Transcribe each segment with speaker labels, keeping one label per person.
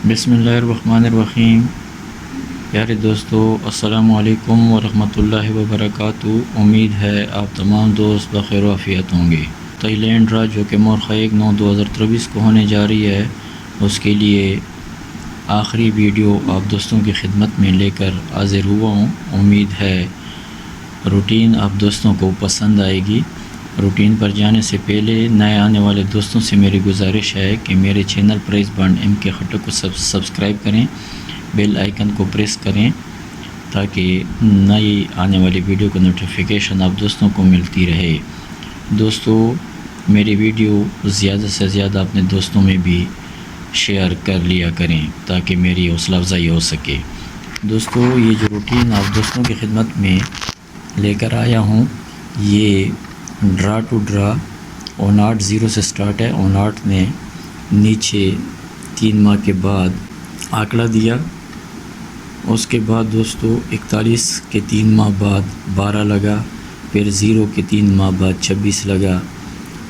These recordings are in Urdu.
Speaker 1: بسم اللہ الرحمن الرحیم۔ پیارے دوستو، السلام علیکم ورحمۃ اللہ وبرکاتہ۔ امید ہے آپ تمام دوست بخیر و عافیت ہوں گے۔ تائی لینڈ را جو کہ مورخہ 1/9/2023 کو ہونے جا رہی ہے، اس کے لیے آخری ویڈیو آپ دوستوں کی خدمت میں لے کر حاضر ہوا ہوں۔ امید ہے روٹین آپ دوستوں کو پسند آئے گی۔ روٹین پر جانے سے پہلے نئے آنے والے دوستوں سے میری گزارش ہے کہ میرے چینل پرائز بانڈ ایم کے خٹک کو سبسکرائب کریں، بیل آئیکن کو پریس کریں تاکہ نئی آنے والی ویڈیو کا نوٹیفیکیشن آپ دوستوں کو ملتی رہے۔ دوستو، میری ویڈیو زیادہ سے زیادہ اپنے دوستوں میں بھی شیئر کر لیا کریں تاکہ میری حوصلہ افزائی ہو سکے۔ دوستو، یہ جو روٹین آپ دوستوں کی خدمت میں لے کر آیا ہوں، یہ ڈرا ٹو ڈرا اوناٹ 0 سے سٹارٹ ہے۔ اوناٹ نے نیچے 3 ماہ کے بعد آنکڑا دیا، اس کے بعد دوستو 41 کے 3 ماہ بعد 12 لگا، پھر 0 کے 3 ماہ بعد 26 لگا،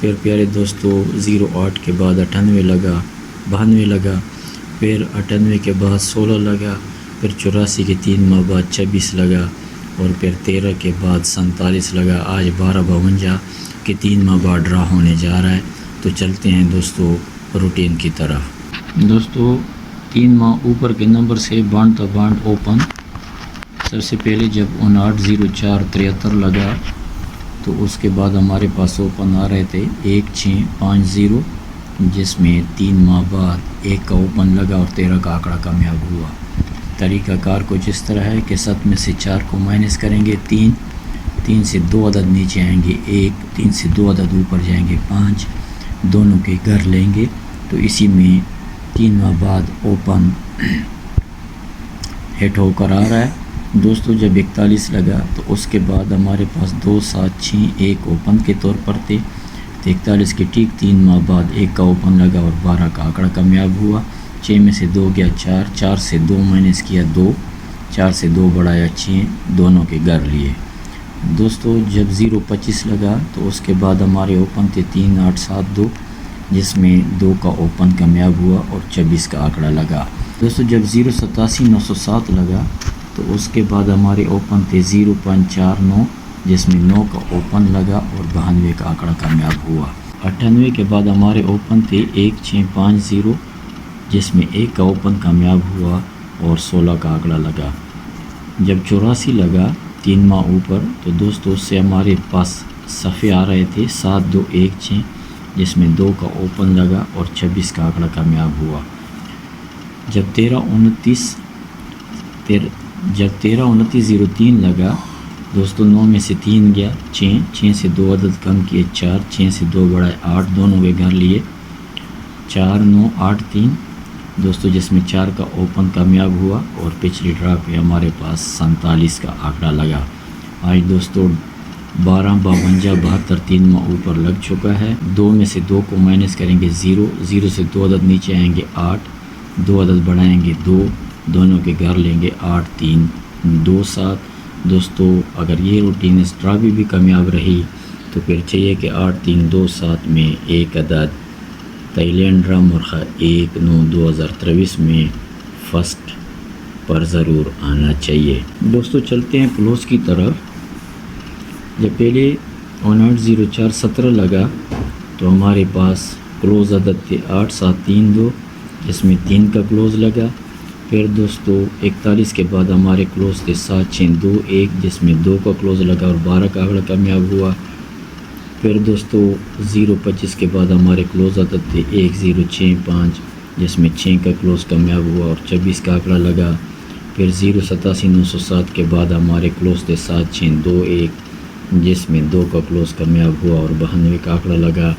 Speaker 1: پھر پیارے دوستو 08 کے بعد 98 لگا، 92 لگا، پھر 98 کے بعد 16 لگا، پھر 84 کے 3 ماہ بعد 26 لگا، اور پھر 13 کے بعد 47 لگا۔ آج 1252 کے 3 ماہ بعد ڈرا ہونے جا رہا ہے۔ تو چلتے ہیں دوستو روٹین کی طرف۔ دوستو، 3 ماہ اوپر کے نمبر سے بانڈ تا بانڈ اوپن۔ سب سے پہلے جب 590473 لگا تو اس کے بعد ہمارے پاس اوپن آ رہے تھے 1650، جس میں 3 ماہ بعد 1 کا اوپن لگا اور 13 کا آنکڑا کامیاب ہوا۔ طریقہ کار کچھ اس طرح ہے کہ 7 میں سے 4 کو مائنس کریں گے 3 سے 2 عدد نیچے آئیں گے 1، 3 سے 2 عدد اوپر جائیں گے 5، دونوں کے گھر لیں گے۔ تو اسی میں 3 ماہ بعد اوپن ہٹ ہو کر آ رہا ہے۔ دوستو، جب 41 لگا تو اس کے بعد ہمارے پاس 2 7 6 1 اوپن کے طور پر تھے، تو 41 کے ٹھیک 3 ماہ بعد 1 کا اوپن لگا اور 12 کا آنکڑا کامیاب ہوا۔ 6 میں سے 2 گیا 4، 4 سے 2 مائنس کیا 2، 4 سے 2 بڑھایا 6، دونوں کے گھر لیے۔ دوستو، جب 025 لگا تو اس کے بعد ہمارے اوپن تھے 3 8 7 2، جس میں 2 کا اوپن کامیاب ہوا اور 26 کا آنکڑا لگا۔ دوستو، جب 087 907 لگا تو اس کے بعد ہمارے اوپن تھے 0 5 4 9، جس میں 9 کا اوپن لگا اور 92 کا آنکڑا کامیاب ہوا۔ 98 کے بعد ہمارے اوپن تھے 1 6 5 0، جس میں 1 کا اوپن کامیاب ہوا اور 16 کا آنکڑا لگا۔ جب 84 لگا 3 ماہ اوپر تو دوستو اس سے ہمارے پاس صفحے آ رہے تھے 7 2 1 6، جس میں 2 کا اوپن لگا اور 26 کا آنکڑا کامیاب ہوا۔ جب 13 29 03 لگا دوستو 9 میں سے 3 گیا 6، 6 سے 2 عدد کم کیے 4، 6 سے 2 بڑھائے 8، دونوں کے گھر لیے 4 9 8 3، دوستو جس میں 4 کا اوپن کامیاب ہوا اور پچھلی ڈرا پہ ہمارے پاس 47 کا آنکڑا لگا۔ آج دوستو 12 52 72 3 ماہ اوپر لگ چکا ہے۔ 2 میں سے 2 کو مائنس کریں گے 0، 0 سے 2 عدد نیچے آئیں گے 8، 2 عدد بڑھائیں گے 2، دونوں کے گھر لیں گے 8 3 2 7۔ دوستو، اگر یہ روٹین اس ڈرا بھی کامیاب رہی تو پھر چاہیے کہ 8 3 2 7 میں ایک عدد تائی لینڈ ڈرا مورخہ 1/9/2023 میں فرسٹ پر ضرور آنا چاہیے۔ دوستو، چلتے ہیں کلوز کی طرف۔ جب پہلے 590417 لگا تو ہمارے پاس کلوز عدد تھے 8 7 3 2، جس میں 3 کا کلوز لگا۔ پھر دوستو 41 کے بعد ہمارے کلوز تھے 7 6 2 1، جس میں 2 کا کلوز لگا اور 12 کا آنکڑا کامیاب ہوا۔ پھر دوستو 025 کے بعد ہمارے کلوز عدد تھے 1 0 6 5، جس میں 6 کا کلوز کامیاب ہوا اور 26 کا آنکڑا لگا۔ پھر 087 907 کے بعد ہمارے کلوز تھے 7 6 2 1، جس میں 2 کا کلوز کامیاب ہوا اور 92 کا آنکڑا لگا۔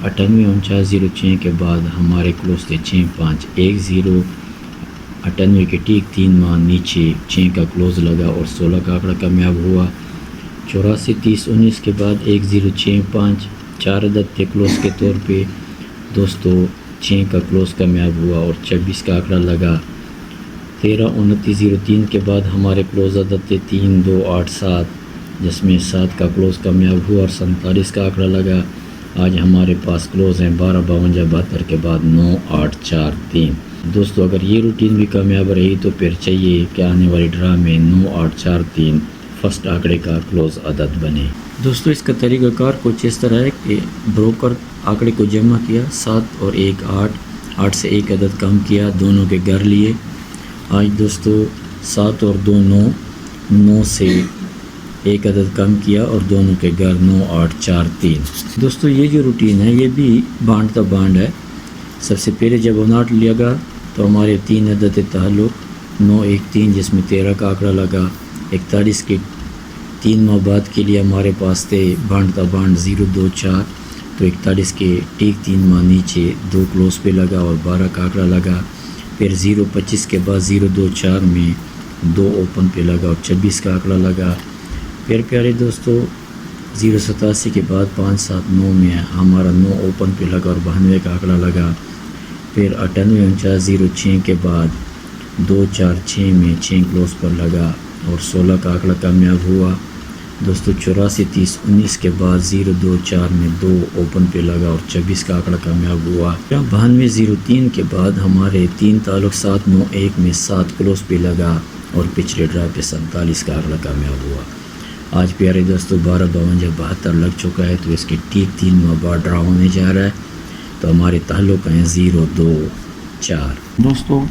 Speaker 1: 98 49 06 کے بعد ہمارے کلوز تھے 6 5 1 0، 98 کے ٹھیک 3 ماہ نیچے 6 کا کلوز لگا اور 16 کا آنکڑا کامیاب ہوا۔ 84 30 19 کے بعد 1 0 6 5، 4 عدد تھے کلوز کے طور پہ دوستو، 6 کا کلوز کامیاب ہوا اور 26 کا آنکڑا لگا۔ 13 29 03 کے بعد ہمارے کلوز عدد تھے 3 2 8 7، جس میں 7 کا کلوز کامیاب ہوا اور 47 کا آنکڑا لگا۔ آج ہمارے پاس کلوز ہیں 12 52 72 کے بعد 9 8 4 3۔ دوستو اگر یہ روٹین بھی کامیاب رہی تو پھر چاہیے کہ آنے والی ڈرا میں 9843 فرسٹ آنکڑے کا کلوز عدد بنے۔ دوستو اس کا طریقہ کار کچھ اس طرح ہے کہ بروکر آنکڑے کو جمع کیا، 7 اور 1 8، 8 سے ایک عدد کم کیا، دونوں کے گھر لیے۔ آج دوستو 7 اور 2 9، 9 سے ایک عدد کم کیا اور دونوں کے گھر 9 8 4 3۔ دوستو یہ جو روٹین ہے یہ بھی بانڈ تا بانڈ ہے۔ سب سے پہلے جب 59 لیا گا تو ہمارے 3 عدد تعلق 9 1 3 جس میں 13 کا آنکڑا لگا، 41 کے 3 ماہ بعد کے لیے ہمارے پاس تھے بانڈ تا بانڈ 0 2 4، تو 41 کے ٹھیک 3 ماہ نیچے 2 کلوز پہ لگا اور 12 کا آنکڑا لگا۔ پھر 0 25 کے بعد 0 2 4 میں 2 اوپن پہ لگا اور 26 کا آنکڑا لگا۔ پھر پیارے دوستو 0 87 کے بعد 5 7 9 میں ہمارا 9 اوپن پہ لگا اور 92 کا آنکڑا لگا۔ پھر 98 49 0 6 کے بعد 2 4 6 میں 6 کلوز پر لگا اور 16 کا آنکڑا کامیاب ہوا۔ دوستو 84 30 19 کے بعد 0 2 4 میں 2 اوپن پہ لگا اور 26 کا آنکڑا کامیاب ہوا۔ 92 0 3 کے بعد ہمارے 3 تعلق 7 9 1 میں 7 کلوز پہ لگا اور پچھلے ڈرا پہ 47 کا آنکڑا کامیاب ہوا۔ آج پیارے دوستو 12 52 72 لگ چکا ہے، تو اس کے ٹھیک 3 ماہ بعد ڈرا ہونے جا رہا ہے، تو ہمارے تعلق ہیں 0 2 4۔ دوستو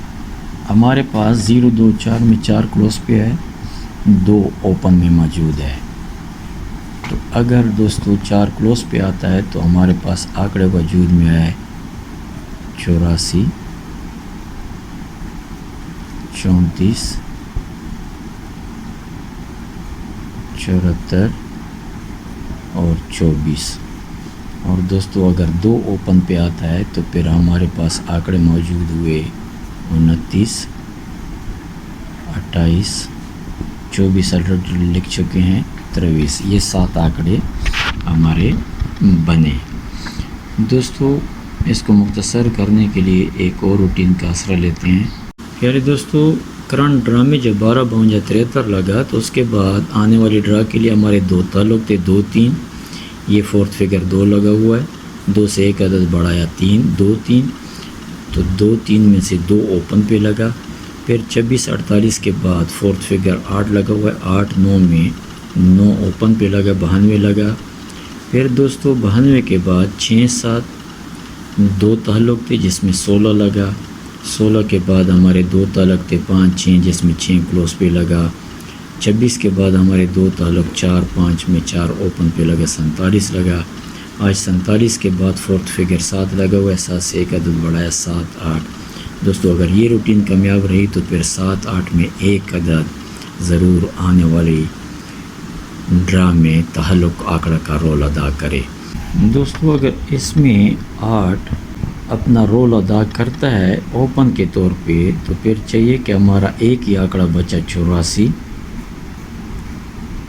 Speaker 1: ہمارے پاس 0 2 4 میں 4 کلوز پہ ہے، 2 اوپن میں موجود ہے۔ تو اگر دوستو 4 کلوز پہ آتا ہے تو ہمارے پاس آنکڑے وجود میں ہے 84 34 74 اور 24۔ اور دوستو اگر 2 اوپن پہ آتا ہے تو پھر ہمارے پاس آنکڑے موجود ہوئے 29 28 24 آلریڈی لکھ چکے ہیں 23۔ یہ 7 آنکڑے ہمارے بنے۔ دوستو اس کو مختصر کرنے کے لیے ایک اور روٹین کا آسرا لیتے ہیں۔ پیارے دوستو کرنٹ ڈرا میں جب 12 52 73 لگا تو اس کے بعد آنے والی ڈرا کے لیے ہمارے 2 تعلق تھے 2 3، یہ فورتھ فگر 2 لگا ہوا ہے، 2 سے ایک عدد بڑھایا 3 2 3، تو 2 3 میں سے 2 اوپن پہ لگا۔ پھر 26 48 کے بعد فورتھ فگر 8 لگا ہوا ہے، 8 9 میں 9 اوپن پہ لگا، 92 لگا۔ پھر دوستو 92 کے بعد 6 7 2 تعلق تھے جس میں 16 لگا، 16 کے بعد ہمارے 2 تعلق تھے 5 6 جس میں 6 کلوز پہ لگا۔ 26 کے بعد ہمارے 2 تعلق 4 5 میں 4 اوپن پہ لگا، 47 لگا۔ آج 47 کے بعد فورتھ فگر 7 لگا ہوا ہے، 7 سے ایک عدد بڑھایا 7 8۔ دوستو اگر یہ روٹین کامیاب رہی تو پھر 7 8 میں ایک عدد ضرور آنے والی ڈرا میں تعلق آنکڑا کا رول ادا کرے۔ دوستو اگر اس میں 8 اپنا رول ادا کرتا ہے اوپن کے طور پہ تو پھر چاہیے کہ ہمارا ایک ہی آنکڑا بچا 84،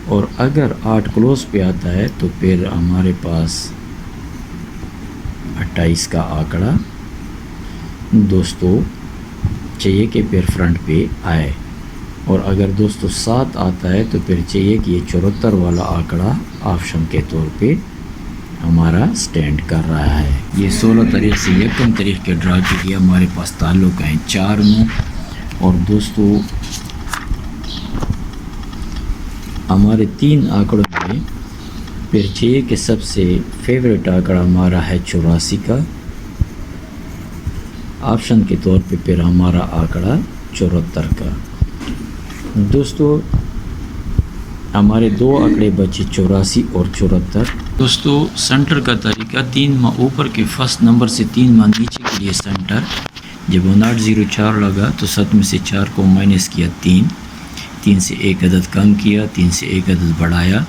Speaker 1: اور اگر 8 کلوز پہ آتا ہے تو پھر ہمارے پاس 28 کا آنکڑا دوستو چاہیے کہ پھر فرنٹ پہ آئے، اور اگر دوستو 7 آتا ہے تو پھر چاہیے کہ یہ 74 والا آنکڑا آپشن کے طور پہ ہمارا سٹینڈ کر رہا ہے۔ یہ 16 تاریخ سے 1 تاریخ کے ڈرا کے لیے ہمارے پاس تعلق ہیں 4 9، اور دوستو ہمارے 3 آنکڑوں میں پھر چاہیے کہ سب سے فیوریٹ آنکڑا ہمارا ہے 84 کا، آپشن کے طور پہ پھر ہمارا آنکڑا 74 کا۔ دوستو ہمارے 2 آنکڑے بچے 84 اور 74۔ دوستو سنٹر کا طریقہ 3 ماہ اوپر کے فرسٹ نمبر سے 3 ماہ نیچے کے لیے سنٹر، جب 59 04 لگا تو 7 میں سے 4 کو مائنس کیا 3، 3 سے ایک عدد کم کیا، 3 سے ایک عدد بڑھایا،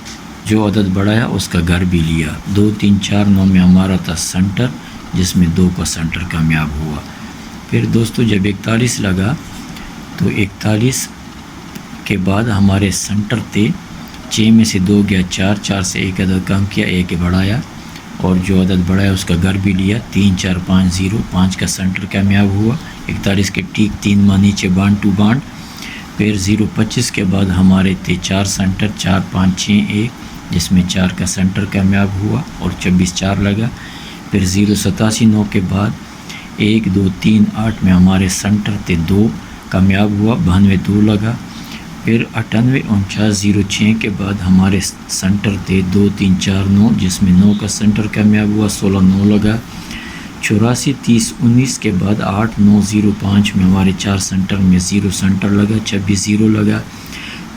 Speaker 1: جو عدد بڑھایا اس کا گھر بھی لیا۔ 2 3 4 9 میں ہمارا تھا سنٹر جس میں 2 کا سنٹر کامیاب ہوا۔ پھر دوستو جب 41 لگا تو 41 کے بعد ہمارے سنٹر تھے 6 میں سے 2 گیا 4، 4 سے ایک عدد کم کیا، 1 بڑھایا، اور جو عدد بڑھایا اس کا گھر بھی لیا، 3 4 5 0، 5 کا سنٹر کامیاب ہوا۔ 41 کے ٹھیک 3 ماہ نیچے بانڈ ٹو بانڈ۔ پھر 0 25 کے بعد ہمارے تھے 4 سنٹر، 4 5 6 1 جس میں 4 کا سنٹر کامیاب ہوا اور 26 4 لگا۔ پھر 0 87 9 کے بعد 1 2 3 8 میں ہمارے سینٹر تے 2 کامیاب ہوا، 92 2 لگا۔ پھر 98 49 06 کے بعد ہمارے سینٹر تے 2 3 4 9 جس میں 9 کا سینٹر کامیاب ہوا، 16 9 لگا۔ 84 30 19 کے بعد 8 9 0 5 میں ہمارے 4 سینٹر میں 0 سینٹر لگا، 26 0 لگا۔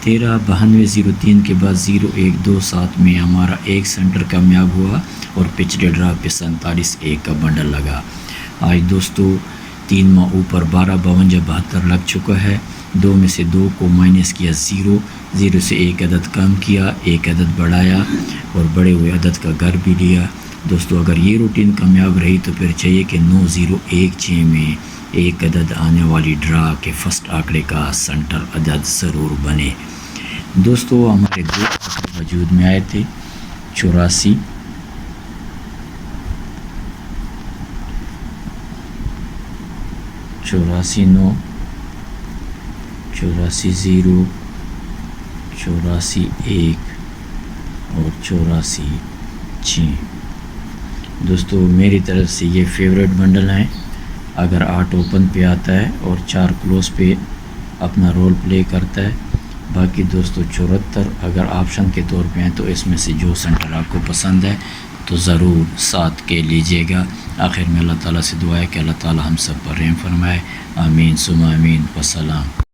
Speaker 1: 13 92 03 کے بعد 0 1 2 7 میں ہمارا 1 سینٹر کامیاب ہوا اور پچھلے ڈرا پہ 47 1 کا بنڈل لگا۔ آج دوستو 3 ماہ اوپر 12 52 72 لگ چکا ہے۔ 2 میں سے 2 کو مائنس کیا 0 0 سے 1 عدد کم کیا، 1 عدد بڑھایا اور بڑے ہوئے عدد کا گھر بھی لیا۔ دوستو اگر یہ روٹین کامیاب رہی تو پھر چاہیے کہ 9 0 1 6 میں 1 عدد آنے والی ڈرا کے فرسٹ آنکڑے کا سینٹر عدد ضرور بنے۔ دوستو ہمارے 2 آنکڑے وجود میں آئے تھے، 84 84 9 84 0 84 1 اور 84 6۔ دوستو میری طرف سے یہ فیوریٹ بنڈل ہیں۔ اگر 8 اوپن پہ آتا ہے اور 4 کلوز پہ اپنا رول پلے کرتا ہے، باقی دوستو 74 اگر آپشن کے طور پہ ہیں تو اس میں سے جو سینٹر آپ کو پسند ہے تو ضرور ساتھ کے لیجئے گا۔ آخر میں اللہ تعالیٰ سے دعا ہے کہ اللہ تعالیٰ ہم سب پر رحم فرمائے، آمین ثم آمین، والسلام۔